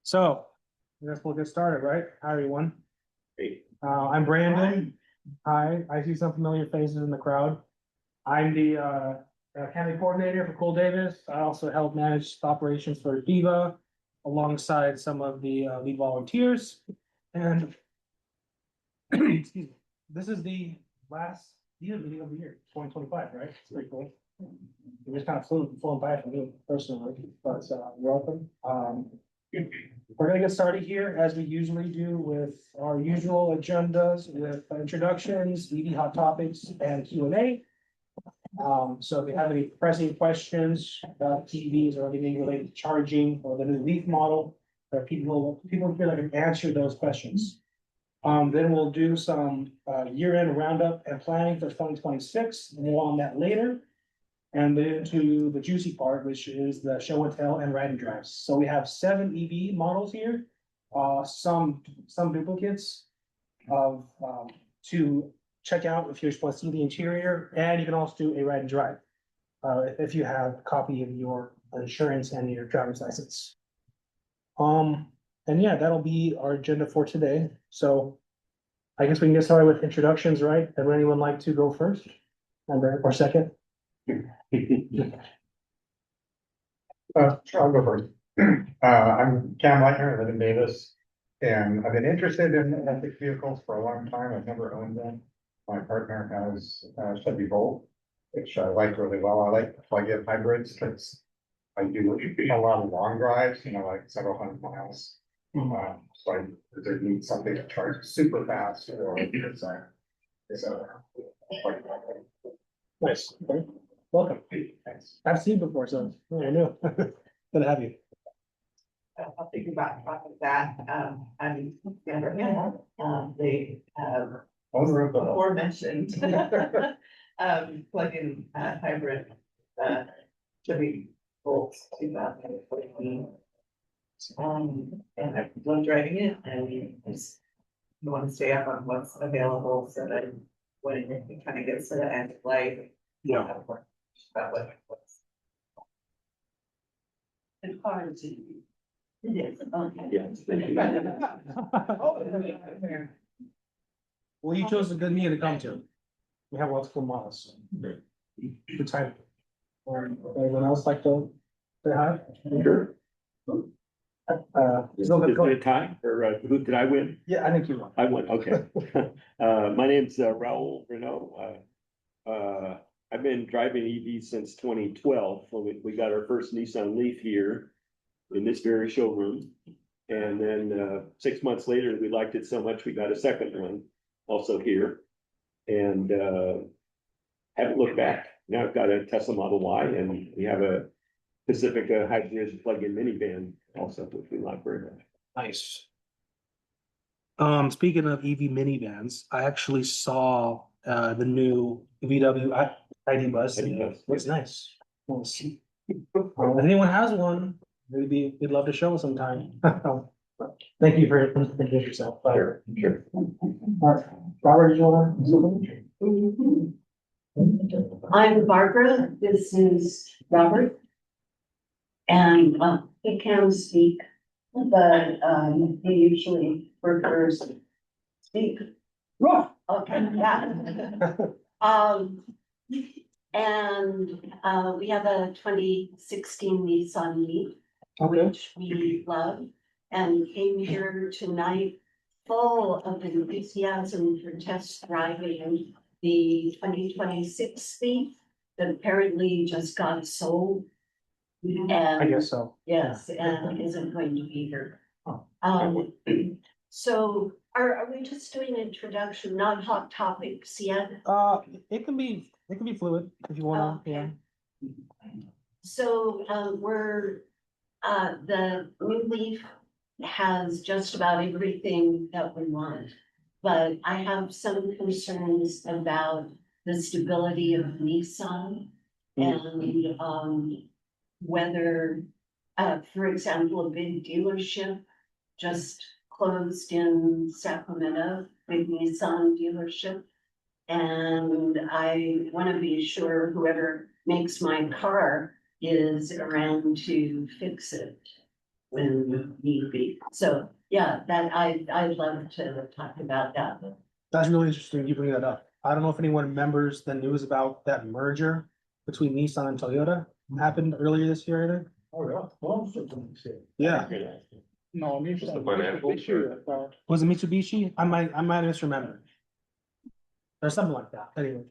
So, I guess we'll get started, right? Hi, everyone. Hey. I'm Brandon. Hi, I see some familiar faces in the crowd. I'm the county coordinator for Cole Davis. I also help manage the operations for DEVA alongside some of the lead volunteers. And excuse me, this is the last DEVA meeting of the year, 2025, right? It's pretty cool. It was kind of flown by for me personally, but welcome. We're gonna get started here as we usually do with our usual agendas with introductions, EV hot topics and Q&A. So if you have any pressing questions about TVs or anything related to charging or the new Leaf model, or people here that can answer those questions. Then we'll do some year-end roundup and planning for 2026, more on that later. And then to the juicy part, which is the show and tell and ride and drives. So we have 7 EV models here, some duplicates of to check out if you just want to see the interior, and you can also do a ride and drive if you have a copy of your insurance and your driver's license. And yeah, that'll be our agenda for today. So I guess we can get started with introductions, right? Would anyone like to go first, or second? Sure, I'll go first. I'm Cam Leitner, I live in Davis, and I've been interested in electric vehicles for a long time. I've never owned them. My partner has Chevy Volt, which I like really well. I like plug-in hybrids because I do a lot of long drives, like several hundred miles. So I either need something to charge super fast or Nice. Okay. Welcome. Thanks. I've seen before, so I know. Good to have you. I'll think about that. I'm Sandra. They have aforementioned plug-in hybrid Chevy Volt 2014. And I've been driving it, and I just want to stay up on what's available so that when it kind of gets to the end of life, about what it was. It's hard to. It is. Okay. Yes, thank you. Well, you chose a good meeting to come to. We have lots of cool models. Good time. Anyone else like to say hi? Sure. Is go it a ahead. tie, or who did I win? Yeah, I think you won. I won, okay. My name's Raul Renault. I've been driving EV since 2012, when we got our first Nissan Leaf here in this very showroom. And then 6 months later, we liked it so much, we got a second one also here. And haven't looked back. Now I've got a Tesla Model Y, and we have a Pacifica hybrid plug-in minivan also, which we like very much. Nice. Speaking of EV minivans, I actually saw the new VW ID Bus. Looks nice. Nice. If anyone has one, we'd love to show us sometime. Thank you for introducing yourself. Sure. Robert, do you want to? I'm Barbara. This is Robert. And he can speak, but he usually prefers to speak. Okay, yeah. And we have a 2016 Nissan Leaf, which we love, and came here tonight full of enthusiasm for test driving the 2026 Leaf that apparently just got sold. And I guess so. yes, and isn't going to be here. Oh. So are we just doing introduction, not hot topics yet? It can be fluid if you want to. Okay. Yeah. So we're the new Leaf has just about everything that we want, but I have some concerns about the stability of Nissan and whether, for example, a big dealership just closed in Sacramento, big Nissan dealership. And I want to be sure whoever makes my car is around to fix it. when need be. So, yeah, that I'd love to talk about that. That's really interesting you bring that up. I don't know if anyone remembers the news about that merger between Nissan and Toyota happened earlier this year either. Oh, Yeah, No, Just the financial. was it Mitsubishi? I might misremember. Or something like that, anyway.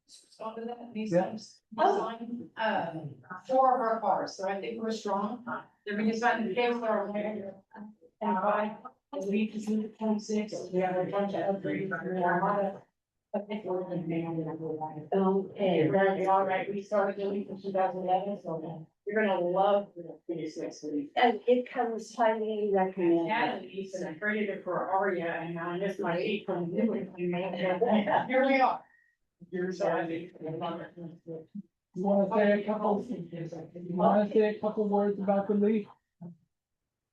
So to that, these things, design, four of our cars, so I think we're strong. They're being designed to pay for our land. And I believe it's in 26, we have a bunch of upgrades. I think we're gonna be on the line. Okay, We're gonna be all right, we started doing in 2011, so you're gonna love the 26 week. and it comes highly recommended. Natalie said I created it for Aria, and I missed my 8 from the new one. Here we are. You're sorry. You wanna say a couple words about the leaf?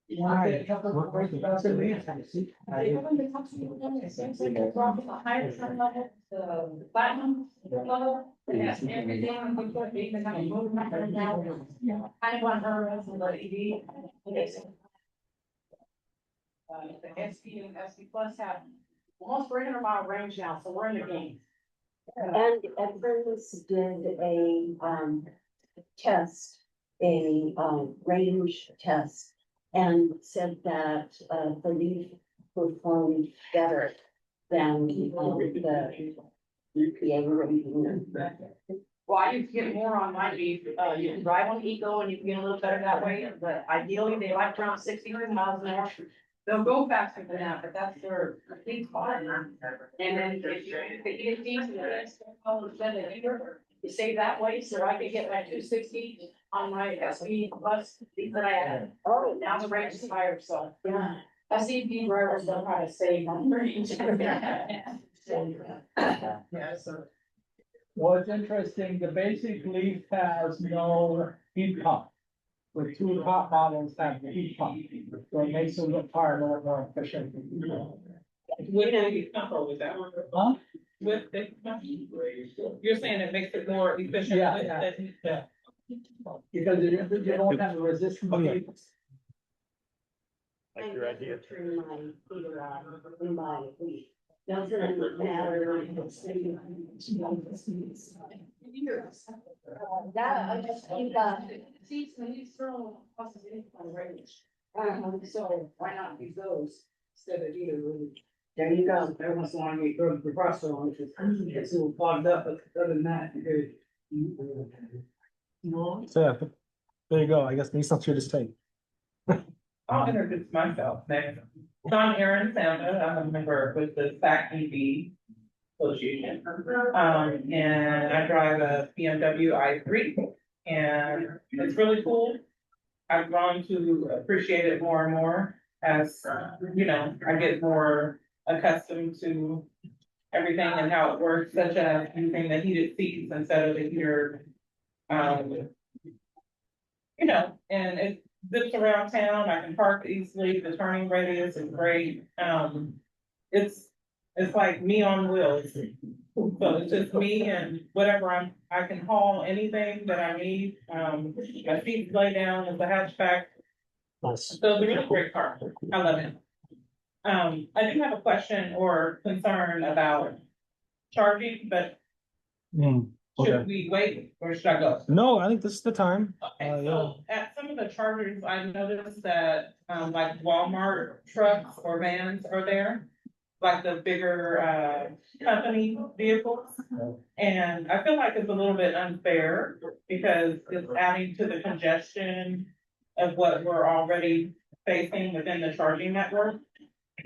You wanna say a couple words about the leaf? They haven't been touching it, it seems like they're dropping the highest level, the platinum level. It has everything, we put even kind of movement right now. Kind of on her as the EV. The SP and SP Plus have almost 300-mile range now, so we're in the game. And Evans did a test, a range test. And said that the leaf performed better than the EPA rating. Well, I used to get more on my beef, you can drive on Eco and you can get a little better that way, but ideally they like around 60 miles an hour. They'll go faster than that, but that's their sweet spot. And then if you get these, you save that way, so I could get my 260 on my SP Plus, these that I had. Oh, Now the range is higher, so yeah. SEV drivers don't try to save on range. Yeah, so. Well, it's interesting, the basic leaf has no heat pump. The two top models have the heat pump, so it makes the car a little more efficient. With the combo with that one. Huh? With the, you're saying it makes it more efficient? Yeah, with yeah, the- yeah. Because you don't have the resistance. Like your idea. Turn my heater on in my week. Doesn't matter. That, I just think that. See, so you throw pluses in on the range. So Why not use those instead of either? there you go. Every once in a while you throw the compressor on, which is, it's a little clogged up, but other than that, you're good. So, yeah, there you go. I guess Nissan's here to stay. I'll introduce myself next. So I'm Erin Sanda, I'm a member with the SAC EV Association. And I drive a BMW i3 and it's really cool. I've grown to appreciate it more and more as, you know, I get more accustomed to everything and how it works, such as using the heated seats instead of the heater. You know, and it zips around town, I can park easily, the turning radius is great. It's like me on wheels. So it's just me and whatever I can haul anything that I need. My feet lay down as a hatchback. Nice. So it's a really great car. I love it. I do have a question or concern about charging, but Okay. should we wait or should I go? No, I think this is the time. Okay, so at some of the chargers, I noticed that, like Walmart trucks or vans are there. Like the bigger, company vehicles. And I feel like it's a little bit unfair because it's adding to the congestion of what we're already facing within the charging network.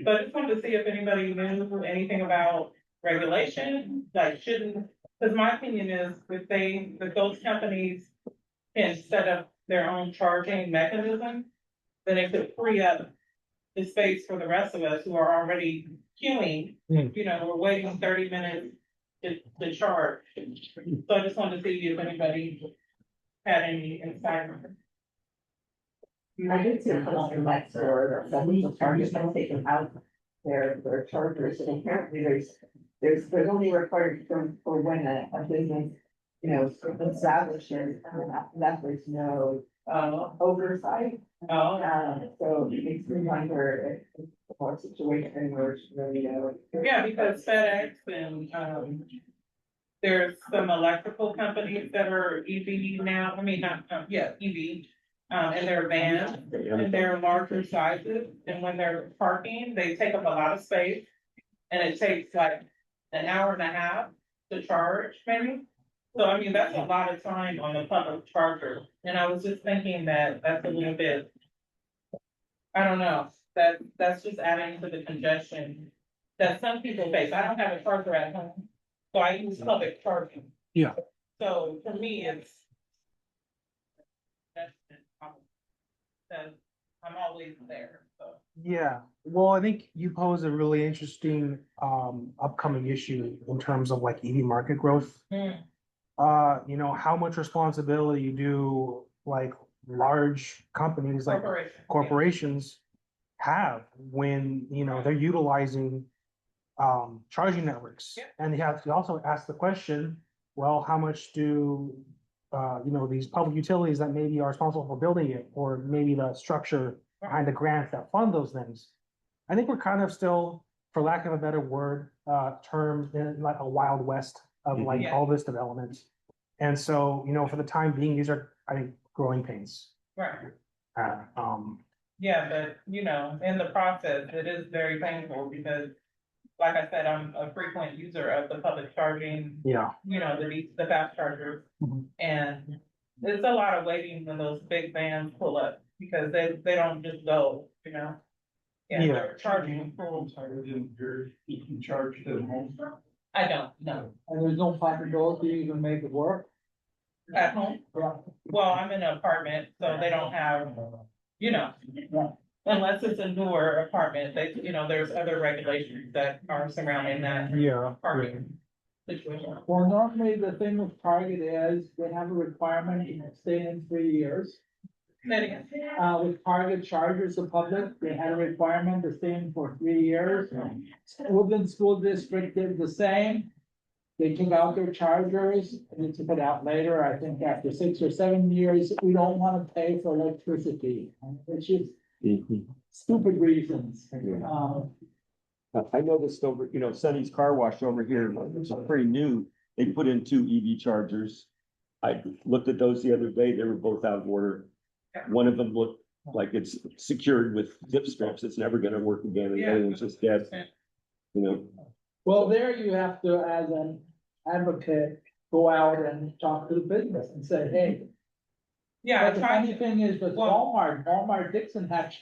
But I just wanted to see if anybody knew anything about regulation, like shouldn't, because my opinion is if those companies can set up their own charging mechanism, then it could free up the space for the rest of us who are already queuing. You know, we're waiting 30 minutes to charge. So I just wanted to see if anybody had any insight. I did see a post in that store, that some of the chargers have taken out their chargers, and apparently there's only required for when a business, you know, establishes, and after that, there's no oversight. Oh, So it makes me wonder if what situation where it's really, yeah, because FedEx and, there's some electrical companies that are EV now, I mean, not, yeah, EV. And they're vans, and they're larger sizes, and when they're parking, they take up a lot of space. And it takes like an hour and a half to charge, maybe. So I mean, that's a lot of time on the public charger, and I was just thinking that that's a little bit. I don't know, that's just adding to the congestion that some people face. I don't have a charger at home, so I use public charging. Yeah. So for me, it's. That I'm always there, so. Yeah, well, I think you pose a really interesting upcoming issue in terms of like EV market growth. You know, how much responsibility do like large companies like corporations have when, you know, they're utilizing charging networks? Yeah. And you have to also ask the question, well, how much do you know, these public utilities that maybe are responsible for building it, or maybe the structure behind the grants that fund those things? I think we're kind of still, for lack of a better word, term in like a wild west of like Yeah. all this development. And so, you know, for the time being, these are, I think, growing pains. Right. Yeah, but you know, in the process, it is very painful because, like I said, I'm a frequent user of the public charging. Yeah. You know, the fast chargers, and there's a lot of waiting when those big vans pull up because they don't just go, you know. Yeah, they're charging full. You can charge to home. I don't know. And there's no possibility you can make it work? At home? Well, I'm in an apartment, so they don't have, you know. Unless it's a newer apartment, they, you know, there's other regulations that are surrounding that yeah. parking situation. Well, normally the thing with Target is they have a requirement to stay in 3 years. Say it again. With Target chargers, the public, they had a requirement to stay in for 3 years. Woodland School District did the same. They took out their chargers and they took it out later. I think after 6 or 7 years, we don't want to pay for electricity. It's just stupid reasons. I noticed over, you know, Sunny's Car Wash over here, it's pretty new. They put in 2 EV chargers. I looked at those the other day. They were both out of order. One of them looked like it's secured with zip strips. It's never gonna work again. And the other one's just dead. You know, Well, there you have to, as an advocate, go out and talk to the business and say, hey. Yeah, But the funny thing is with Walmart Dixon had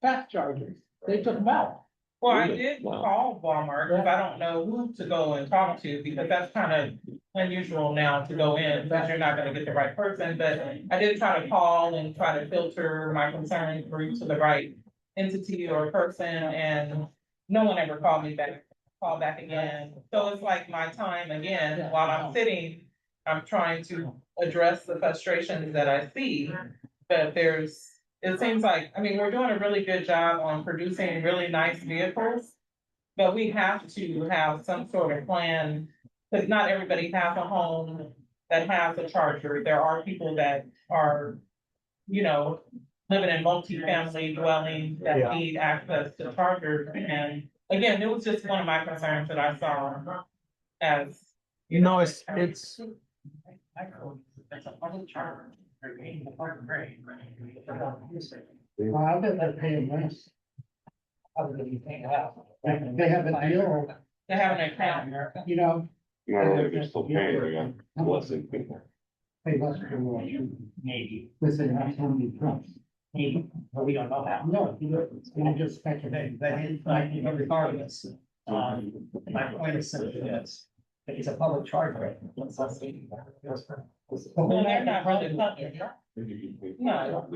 fast chargers. They took them out. well, I did Wow. call Walmart, because I don't know who to go and talk to, because that's kind of unusual now to go in, because you're not gonna get the right person, but I did try to call and try to filter my concerns through to the right entity or person, and no one ever called me back, call back again. So it's like my time again, while I'm sitting, I'm trying to address the frustrations that I see, but it seems like, I mean, we're doing a really good job on producing really nice vehicles, but we have to have some sort of plan, because not everybody has a home that has a charger. There are people that are, you know, living in multi-family dwellings that Yeah. need access to chargers. And again, it was just one of my concerns that I saw as. You know, it's, That's a public charger. Well, I bet they're paying less. Other than you think about. They have a deal, They have an account. you know, no, they're still paying, yeah. Blessing. pay less for more. Maybe. Listen, how many trucks? Maybe, but we don't know that. No, you just speculate, that is, like, regardless. My point is simply this, that it's a public charger. Well, they're not really public. No.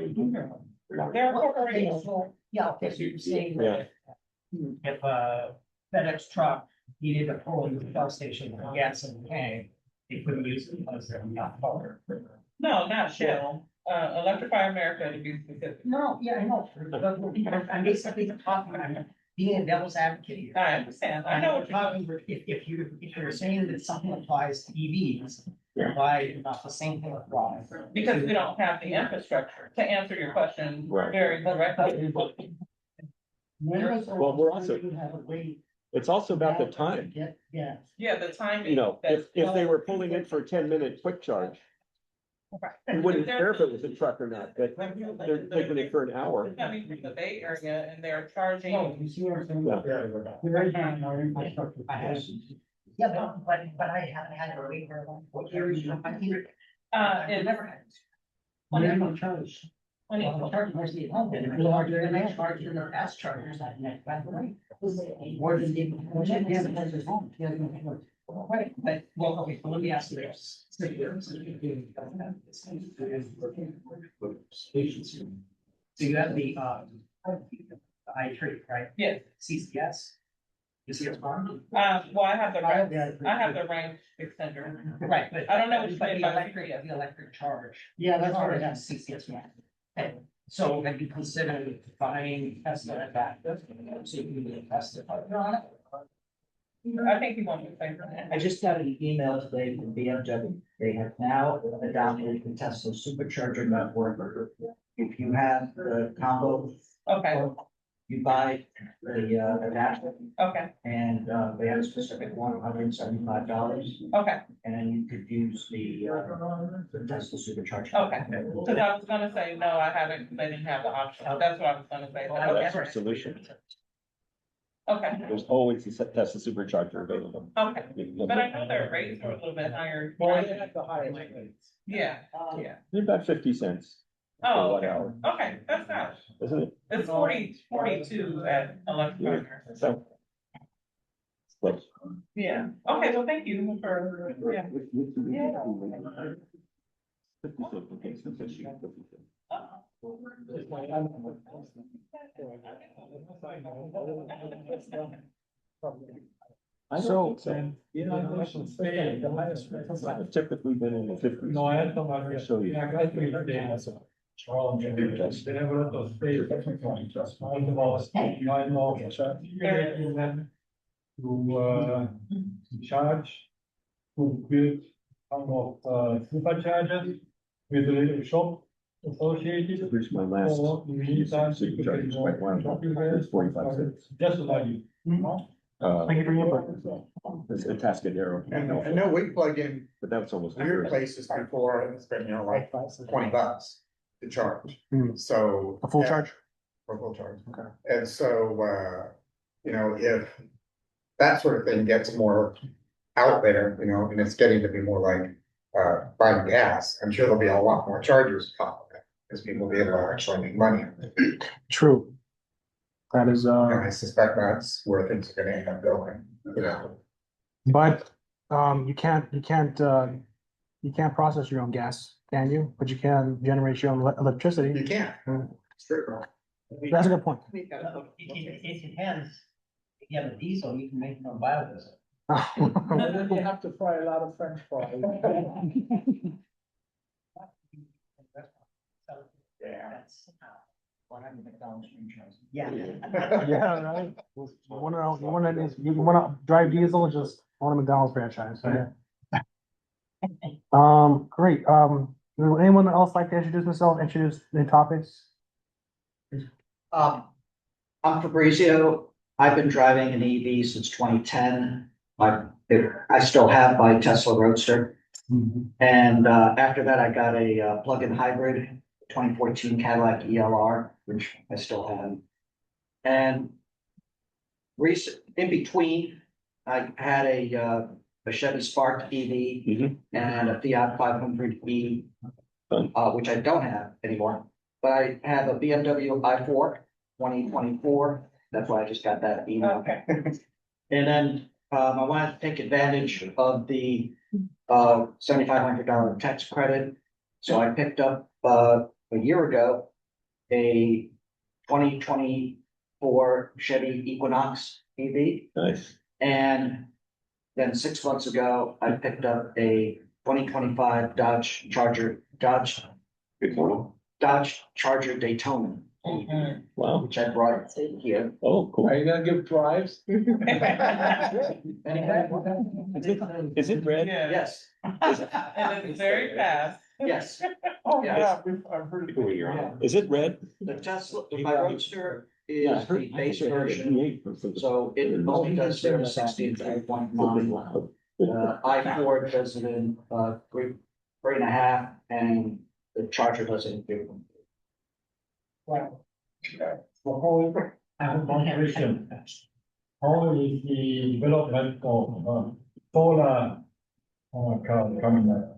They're a corporation. Yeah, because you're saying Yeah. that if a FedEx truck needed to pull into the bus station for gas and tank, they couldn't use it because they're not covered. No, not Shell, Electrify America to be specific. No, yeah, I know. I'm just simply talking about being a devil's advocate here. I understand, I know what you're talking. If you're saying that something applies to EVs, Why not the same thing with why? Because we don't have the infrastructure, to answer your question Right. very directly. Well, we're also- It's also about the time. Yeah. Yeah, the timing. You know, if they were pulling in for a 10-minute quick charge, you wouldn't care if it was a truck or not, but they're taking it for an hour. Coming from the Bay Area and they're charging. You see what I'm saying? Yeah. Yeah, but I haven't had to wait very long. What year is your? It never had. When When it- you charge. when it- Well, the charge must be at home, and if you are doing the charge in the fast chargers, that next back right. More than the, he hasn't had his home, he hasn't had his. Right, but, well, okay, so let me ask you this. So you have the, I tree, right? Yes, CCS? You see it's fine? well, I have the range extender. Right, but. I don't know which But way, the but- electric charge. Yeah, that's what I have, CCS one. Okay, so have you considered buying Tesla at that? So you can get Tesla. I think you want to say that. I just got an email today from BMW. They have now adopted the Tesla supercharger network. If you have the combo, Okay, you buy the adapter okay, and they have a specific $175. okay, And then you could use the Tesla supercharger. okay. Cause I was gonna say, no, I haven't, 'cause they didn't have the option. That's what I was gonna say. but That's our Okay, solution. okay, There's always a Tesla supercharger available. okay. But I know their rates are a little bit higher. Yeah, yeah. They're about 50 cents. Oh, For 1 okay, hour, okay, that's not, isn't it? it's 42 at electric Yeah. charger. So. Close. Yeah, okay, well, thank you for, yeah. 50 cents, okay, so 50, 50 cents. I don't think so. I've typically been in the 50s. No, I had some other. Show you. Yeah, I got 3 days. Oh, they have a lot of space. Just nine miles, to charge, to build some of superchargers with a shop associated. Here's my last. So you need time to Supercharger, it's quite wild. It's 45 cents. Just like you. Thank you for your input. It's a Tascadero. And I know we plug in But that's almost. weird places before, and it's been, you know, like $20 to charge. Hmm. So. A full yeah, charge? For a full charge. Okay. And so, you know, if that sort of thing gets more out there, you know, and it's getting to be more like, buying gas, I'm sure there'll be a lot more chargers pop up. Because people will be able to actually make money. True. That is, And I suspect that's where things are gonna end up going, you know. but, you can't process your own gas, can you? But you can generate your own You electricity. can't. It's true. That's a good point. It depends. If you have a diesel, you can make no biodiesel. Then you have to fry a lot of French fries. Yeah. That's what I'm McDonald's franchise. Yeah. Yeah, right. You wanna drive diesel, and just own a McDonald's franchise, so yeah. Great, would anyone else like to introduce themselves, introduce the topics? I'm Fabrizio. I've been driving an EV since 2010. I still have my Tesla Roadster. And after that, I got a plug-in hybrid, 2014 Cadillac ELR, which I still have. And in between, I had a Chevy Spark EV and a Fiat 500e, which I don't have anymore. But I have a BMW i4 2024. That's why I just got that email. Okay. And then I wanted to take advantage of the $7,500 tax credit. So I picked up a year ago a 2024 Chevy Equinox EV. Nice. And then 6 months ago, I picked up a 2025 Dodge Charger Good morning. Dodge Charger Daytona. Wow. which I brought here. Oh, cool. Are you gonna give drives? Is it red? Yes, And it's very fast. yes. Oh, Yeah. I've heard When you're on. Is it red? The Tesla, my Roadster Yeah, I is heard- the base I heard version, V8. so it only does 0 to 60 in 3.9. I4 does it in, 3.5, and the Charger does it in 3. Well, I have one question. How is the development of solar coming there?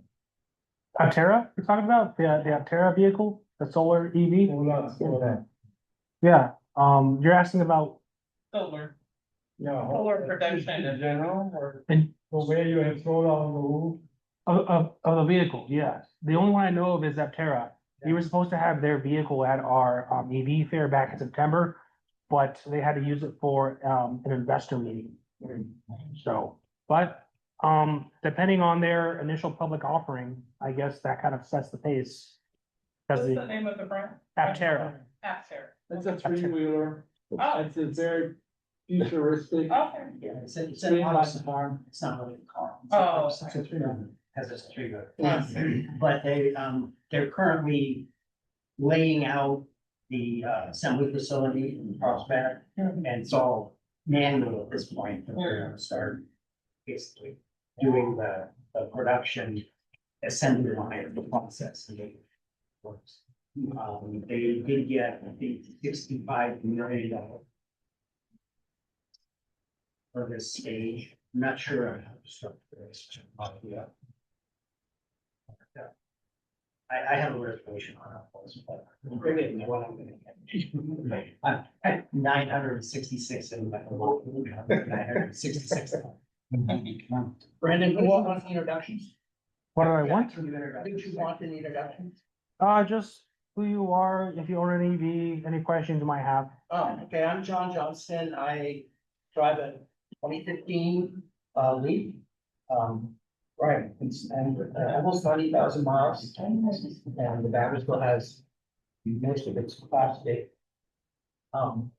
Aptera, you're talking about the Aptera vehicle, the solar EV? Solar. Yeah, you're asking about, Solar, Yeah. solar production in general, or and so where you have solar on the roof? of the vehicle, yes. The only one I know of is Aptera. We were supposed to have their vehicle at our EV fair back in September, but they had to use it for an investor meeting. So, but depending on their initial public offering, I guess that kind of sets the pace. what's Because the the name of the brand? Aptera, Aptera. It's a three-wheeler. Oh, It's a very futuristic. okay. Yeah, it's a house farm, it's not really a car. Oh. It's a three-wheeler, has a three-wheeler. I But they're currently laying out the assembly facility in Carlsbad, and it's all manual at this point, but they're gonna start basically doing the production assembly line of the process. And they works. They did get, I think, $65 million for this stage. I'm not sure how to structure this. Yeah. I have a reservation on it, but maybe what I'm gonna get. I'm at 966 and like 966. Brandon, who wants introductions? what do I want? Did you want an introduction? Just who you are, if you own an EV, any questions you might have. Oh, okay, I'm John Johnston. I drive a 2015 Leaf. Right, and almost 90,000 miles. And the battery still has most of its plastic. And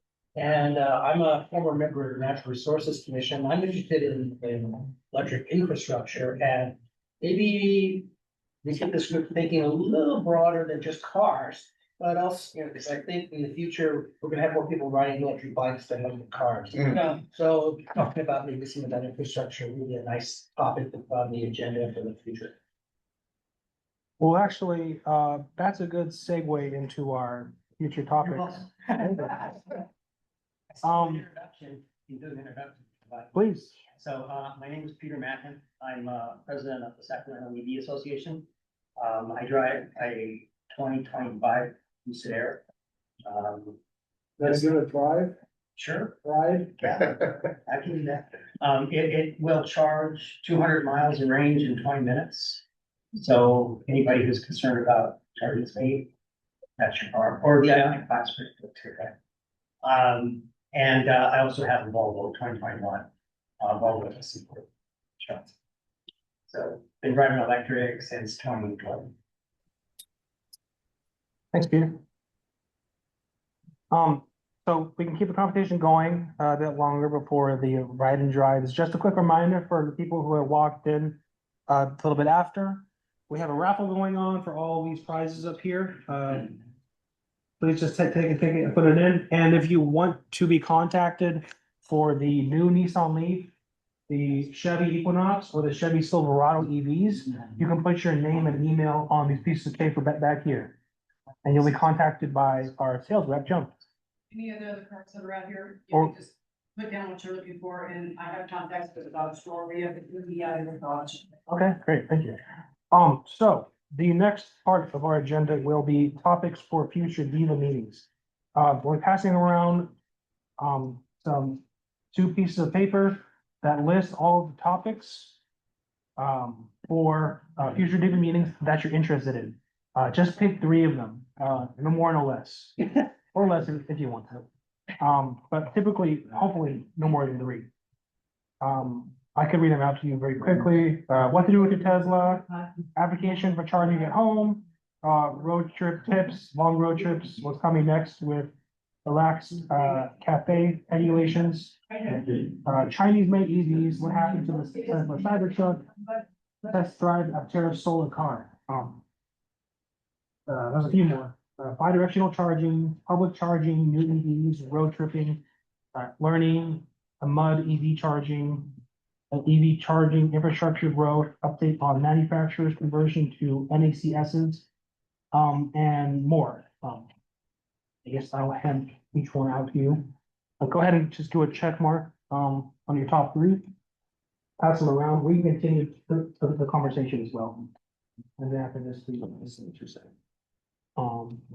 I'm a former member of the Natural Resources Commission. I'm interested in electric infrastructure, and maybe we get this group thinking a little broader than just cars. But also, because I think in the future, we're gonna have more people riding electric bikes than electric cars. So talking about maybe some of that infrastructure, really a nice topic on the agenda for the future. Well, actually, that's a good segue into our future topics. Please. So, my name is Peter Mackin. I'm, president of the Sacramento EV Association. I drive a 2025 Lucid Air. Let's give it a drive, Sure, ride. I can do that. It will charge 200 miles in range in 20 minutes. So anybody who's concerned about charging speed, that's your car, or the Ionic Class. And I also have a Volvo 2021, Volvo S4. So been driving electric since 2012. Thanks, Peter. So we can keep the conversation going a bit longer before the ride and drive. It's just a quick reminder for the people who have walked in a little bit after. We have a raffle going on for all these prizes up here. Please just take it and put it in. And if you want to be contacted for the new Nissan Leaf, the Chevy Equinox, or the Chevy Silverado EVs, you can put your name and email on these pieces of paper back here. And you'll be contacted by our sales rep, Joan. Any of the other cars that are out here, you Or- can just put down what you're looking for, and I have contacts with the dog store, we have the out of the Dodge. Okay, great, thank you. So the next part of our agenda will be topics for future DEVA meetings. We're passing around some two pieces of paper that list all of the topics for future DEVA meetings that you're interested in. Just pick 3 of them, no more, no less, or less if you want to. But typically, hopefully, no more than 3. I could read them out to you very quickly. What to do with your Tesla, application for charging at home, road trip tips, long road trips, what's coming next with relaxed, cafe emulations. Chinese made EVs, what happened to the Tesla Cybertruck, test drive a Terra solar car. There's a few more, bi-directional charging, public charging, new EVs, road tripping, learning, a mud EV charging, an EV charging infrastructure growth, update on manufacturers conversion to NACSs, and more. I guess I'll hand each one out to you. Go ahead and just do a check mark, on your top three. Pass them around. We can continue the conversation as well. And then after this, please listen to what you're saying.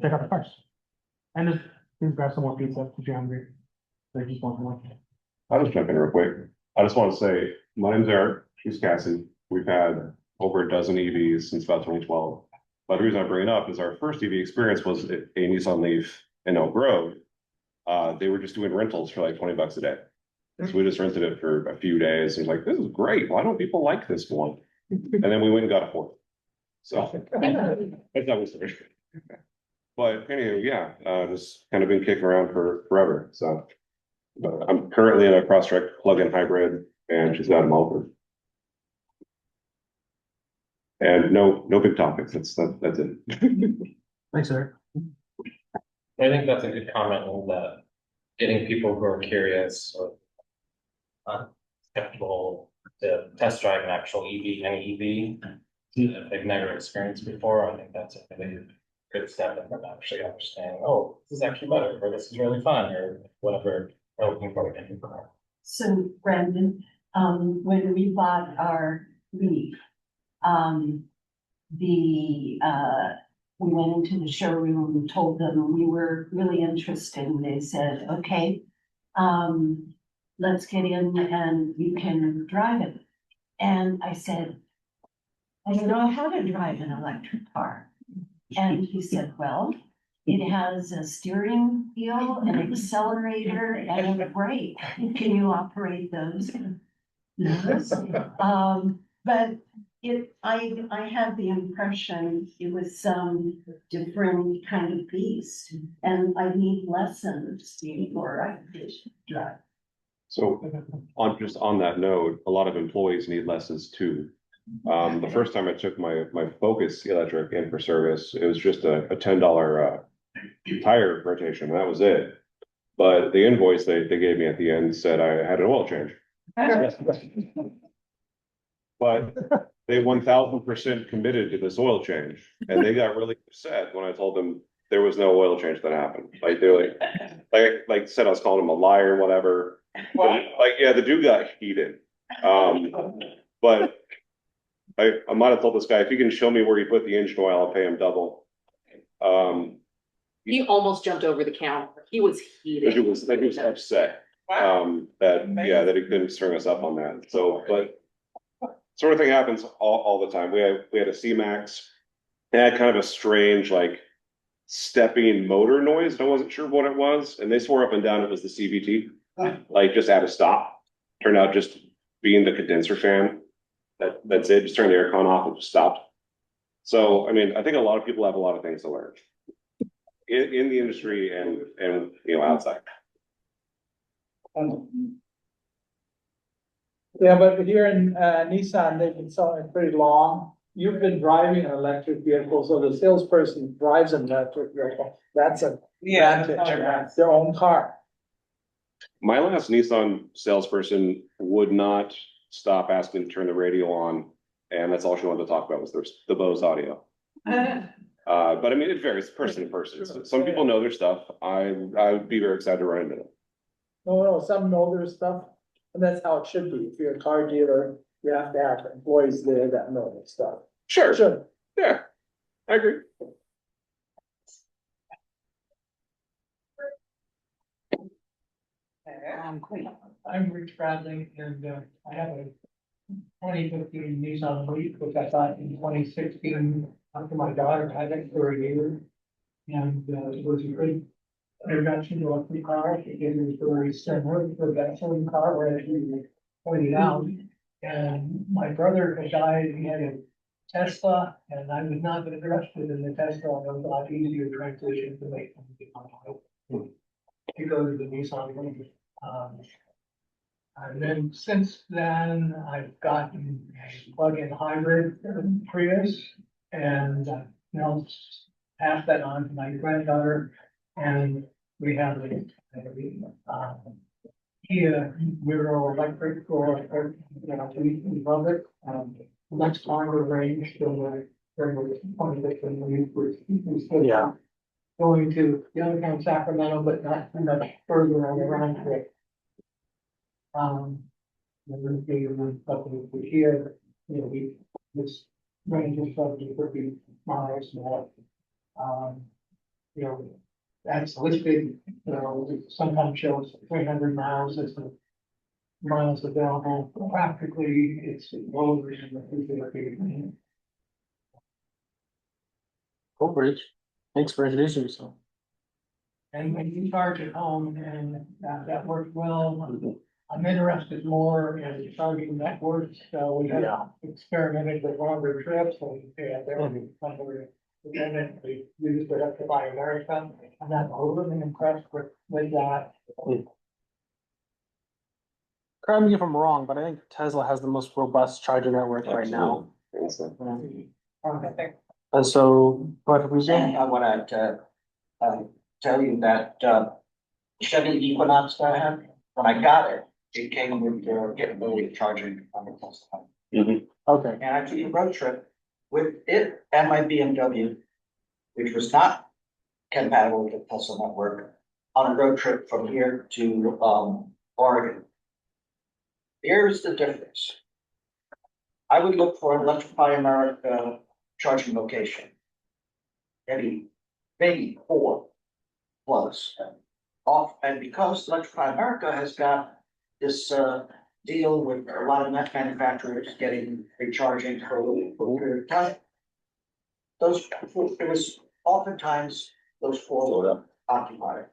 Check out the cars. And just, please grab some more pizza if you're hungry. Or just want more. I'll just jump in real quick. I just want to say, my name's Eric, she's Cassie. We've had over a dozen EVs since about 2012. But the reason I bring it up is our first EV experience was a Nissan Leaf in Elk Grove. They were just doing rentals for like $20 a day. So we just rented it for a few days and like, this is great. Why don't people like this one? And then we went and got a fourth. So that's how we started. But anyway, yeah, just kind of been kicking around for forever. So I'm currently in a Crosstrek plug-in hybrid, and she's got a motor. And no big topics. That's it. Thanks, Eric. I think that's a good comment on that, getting people who are curious or skeptical to test drive an actual EV, any EV, if they've never experienced before. I think that's a really good step in them actually understanding, oh, this is actually better, or this is really fun, or whatever they're looking forward to. So Brandon, when we bought our Leaf, we went into the showroom and told them we were really interested, and they said, okay, let's get in and you can drive it. And I said, I don't know how to drive an electric car. And he said, well, it has a steering wheel, an accelerator, and a brake. Can you operate those? Yes. But I had the impression it was some different kind of beast, and I need lessons before I could drive. So on that note, a lot of employees need lessons too. The first time I took my Focus electric in for service, it was just a $10 tire rotation. That was it. But the invoice they gave me at the end said I had an oil change. But they 1000% committed to this oil change, and they got really upset when I told them there was no oil change that happened. Like they're like said I was calling them a liar and whatever. But, like, yeah, the dude got heated. But I might have told this guy, if he can show me where he put the engine oil, I'll pay him double. He almost jumped over the counter. He was heated. He was upset. That he couldn't string us up on that. So, but sort of thing happens all the time. We had a C-Max. It had kind of a strange, like, stepping motor noise, and I wasn't sure what it was. And they swore up and down it was the CVT, like just at a stop. Turned out just being the condenser fan. That's it. Just turned the aircon off and just stopped. So, I mean, I think a lot of people have a lot of things to learn in the industry and outside. Yeah, but here in Nissan, they've been selling it pretty long. You've been driving an electric vehicle, so the salesperson drives an electric vehicle. That's a advantage. Their own car. My last Nissan salesperson would not stop asking to turn the radio on, and that's all she wanted to talk about was the Bose audio. But I mean, it varies person to person. So some people know their stuff. I would be very excited to run into them. No, some know their stuff, and that's how it should be. If you're a car dealer, you have to have employees there that know their stuff. Sure. Yeah, I agree. I'm Rich Bradley, and I have a 2015 Nissan Leaf, which I got in 2016 after my daughter had it for a year. And it was a great introduction to electric car. It was very similar to a gasoline car, where as you pointed out. And my brother had died, he had a Tesla, and I was not interested in the Tesla, it was a lot easier transition to make. To go to the Nissan Leaf. And then since then, I've gotten a plug-in hybrid Prius and, pass that on to my granddaughter. And we have a Kia Miro electric or, we love it. Much longer range than the, we still going to downtown Sacramento, but not too much further on the round trip. And then we couple of here, this range is 50 miles now. That's listed, sometimes shows 300 miles as the miles available. Practically, it's lower than the 50. Cool, Bridge. Thanks for introducing yourself. And when you charge at home, and that works well. I'm interested more in charging networks, so we have experimented with longer trips, and we used it up to Buy America. I'm not overly impressed with that. Correct me if I'm wrong, but I think Tesla has the most robust charger network right now. And so, but we And I wanna, tell you that, Chevy Equinox that I had, when I got it, it came with the capability of charging on the Tesla. okay. And I took a road trip with it and my BMW, which was not compatible with the Tesla network, on a road trip from here to, Oregon. Here's the difference. I would look for an Electrify America charging location. Maybe 4 plus off, and because Electrify America has got this deal with a lot of manufacturers getting free charging for a period of time. It was oftentimes those 4 were occupied.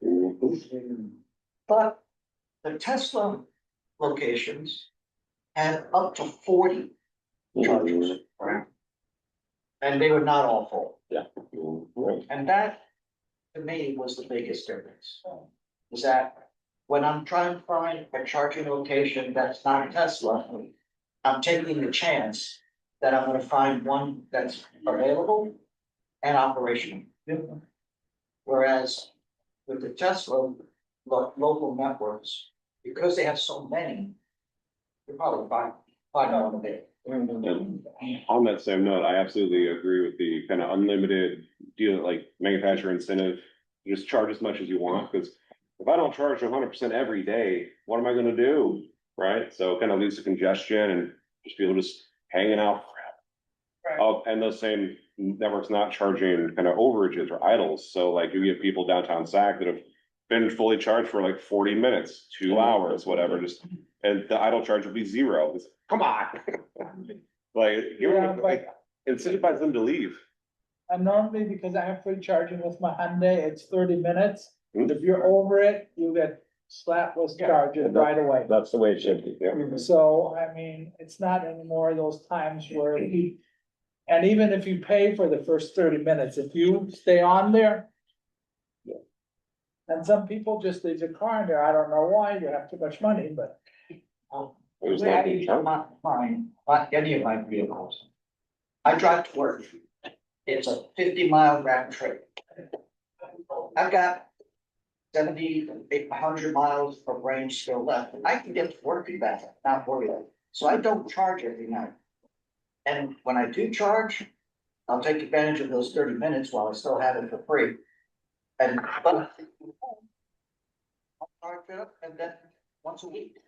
But the Tesla locations had up to 40 chargers, right? And they were not all full. And that, to me, was the biggest difference. Is that when I'm trying to find a charging location that's not Tesla, I'm taking the chance that I'm gonna find one that's available and operational. Whereas with the Tesla local networks, because they have so many, you're probably find out a bit. On that same note, I absolutely agree with the kind of unlimited deal, like manufacturer incentive. You just charge as much as you want, because if I don't charge 100% every day, what am I gonna do? Right? So kind of leads to congestion and just people just hanging out. Right. Oh, and those same networks not charging kind of overages or idles. So like you get people downtown Sac that have been fully charged for like 40 minutes, 2 hours, whatever, just, and the idle charge will be 0. It's, come on. Like, incentivize them to leave. And normally, because I have free charging with my Hyundai, it's 30 minutes. If you're over it, you get slapped with charges right away. That's the way it should be, So, I mean, it's not anymore those times where and even if you pay for the first 30 minutes, if you stay on there. And some people just leave their car in there. I don't know why, you have too much money, but. Not any of my vehicles. I drive to work. It's a 50-mile round trip. I've got 70, 100 miles of range still left. I can get to work and back, not worry. So I don't charge every night. And when I do charge, I'll take advantage of those 30 minutes while I still have it for free. And but I'll charge it up and then once a week.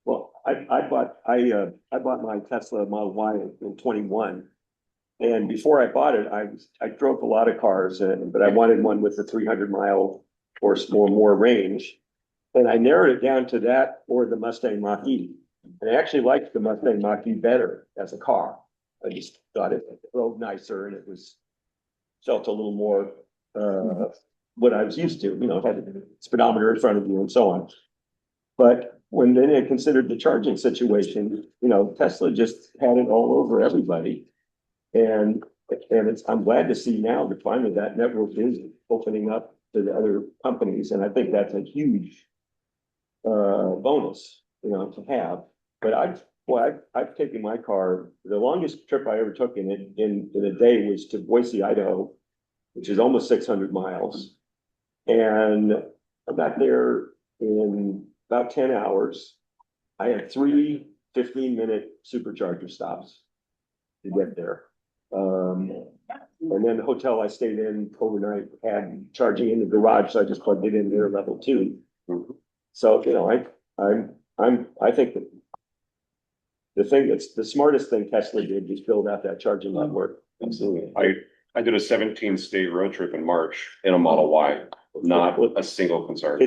Well, I bought my Tesla Model Y in 21. And before I bought it, I drove a lot of cars, but I wanted one with the 300-mile or more range. And I narrowed it down to that or the Mustang Mach-E. And I actually liked the Mustang Mach-E better as a car. I just thought it rode nicer and it felt a little more what I was used to, it had a speedometer in front of you and so on. But when then they considered the charging situation, you know, Tesla just had it all over everybody. And I'm glad to see now that finally that network is opening up to the other companies, and I think that's a huge bonus, you know, to have. But I've taken my car, the longest trip I ever took in a day was to Boise, Idaho, which is almost 600 miles. And I got there in about 10 hours. I had 3 15-minute supercharger stops to get there. And then the hotel I stayed in overnight had charging in the garage, so I just plugged it in there level 2. So, you know, I think that the thing that's the smartest thing Tesla did was build out that charging network. Absolutely. I did a 17-state road trip in March in a Model Y, not a single concern.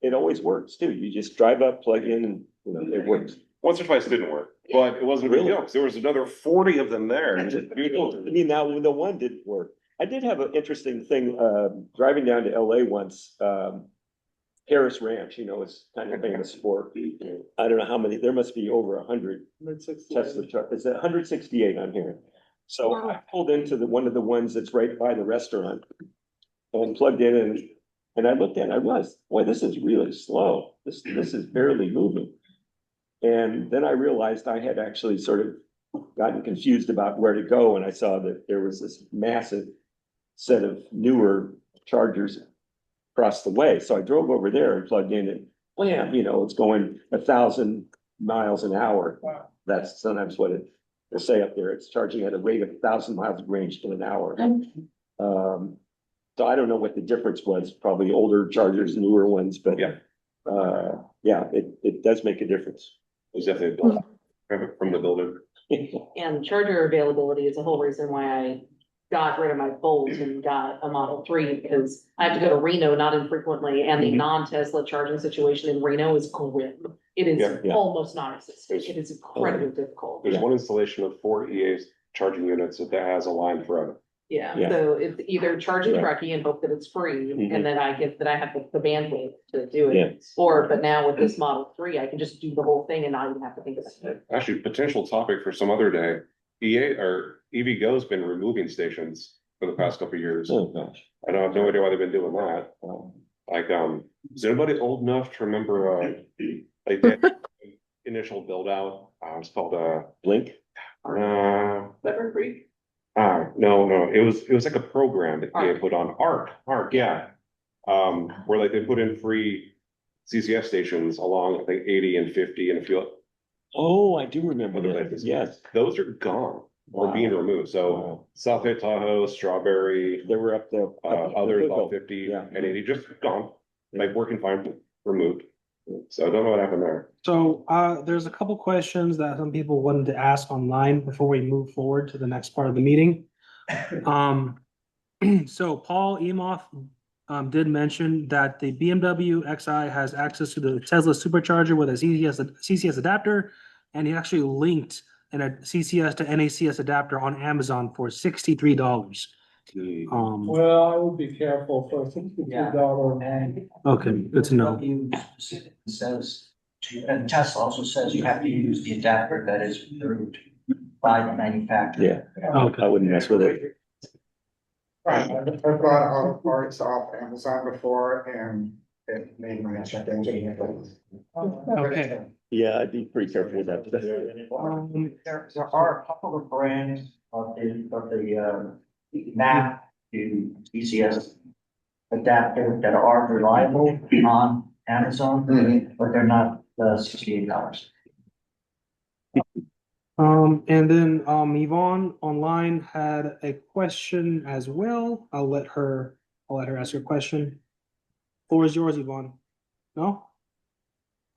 It always works too. You just drive up, plug in, and you know, it works. Once or twice it didn't work, but it wasn't a big deal because there was another 40 of them there. I mean, now the one didn't work. I did have an interesting thing, driving down to LA once, Harris Ranch, you know, it's kind of famous for, I don't know how many, there must be over 100 Tesla trucks. It's 168 on here. So I pulled into one of the ones that's right by the restaurant and plugged in and I looked at it, I realized, boy, this is really slow. This is barely moving. And then I realized I had actually sort of gotten confused about where to go. And I saw that there was this massive set of newer chargers across the way. So I drove over there and plugged in and wham, you know, it's going 1,000 miles an hour. Wow. That's sometimes what it will say up there. It's charging at a rate of 1,000 miles of range in an hour. So I don't know what the difference was, probably older chargers, newer ones, but yeah, it does make a difference. it was definitely from the builder. And charger availability is the whole reason why I got rid of my Bolt and got a Model 3, because I have to go to Reno not infrequently, and the non-Tesla charging situation in Reno is grim. It is almost non-existent. It is incredibly difficult. There's one installation of 4 EA charging units that has a line forever. Yeah, so it's either charge a truckie and hope that it's free, and then I have the bandwidth to do it. But now with this Model 3, I can just do the whole thing and not even have to think about it. Actually, potential topic for some other day. EVgo's been removing stations for the past couple of years. Oh gosh. I don't have no idea why they've been doing that. Is anybody old enough to remember like the initial build out? It's called Blink. Better Creek? No. It was like a program that they put on ARC, yeah. Where like they put in free CCS stations along, I think 80 and 50 and a few. Oh, I do remember that. Yes. Those are gone or being removed. So South Bay Tahoe, Strawberry, They were up there. others about 50 and 80 just gone, like working fine, removed. So I don't know what happened there. So there's a couple questions that some people wanted to ask online before we move forward to the next part of the meeting. So Paul Emoff did mention that the BMW Xi has access to the Tesla supercharger with a CCS adapter, and he actually linked a CCS to NACS adapter on Amazon for $63. Well, I would be careful for $63 man. Okay, good to know. Says, and Tesla also says you have to use the adapter that is approved by the manufacturer. Okay. I wouldn't mess with it. I've bought auto parts off Amazon before and it made my check engine. Okay. Yeah, I'd be pretty careful with that. There are a couple of brands of the map to ECS adapter that are reliable on Amazon, but they're not $68. And then Yvonne online had a question as well. I'll let her ask her question. Floor is yours, Yvonne. No?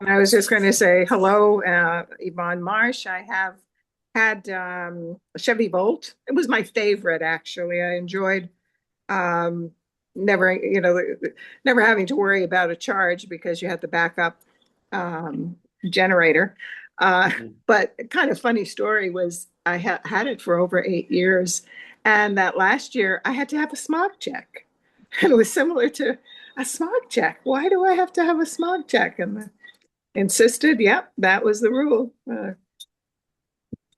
I was just going to say hello, Yvonne Marsh. I have had a Chevy Volt. It was my favorite, actually. I enjoyed never having to worry about a charge because you had the backup generator. But kind of funny story was I had it for over 8 years. And that last year I had to have a smog check. And it was similar to a smog check. Why do I have to have a smog check? And insisted, yep, that was the rule. In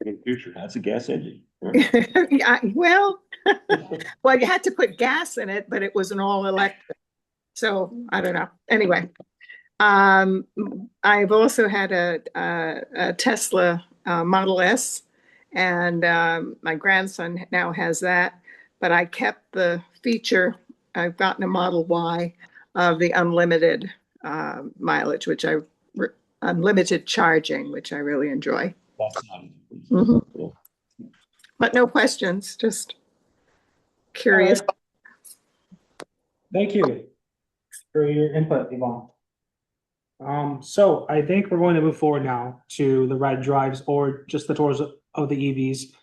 the future. That's a gas engine. Yeah, well, well, you had to put gas in it, but it was an all electric. So I don't know. Anyway, I've also had a Tesla Model S, and my grandson now has that. But I kept the feature. I've gotten a Model Y of the unlimited mileage, unlimited charging, which I really enjoy. That's not. Mhm. But no questions, just curious. Thank you for your input, Yvonne. So I think we're going to move forward now to the ride drives or just the tours of the EVs.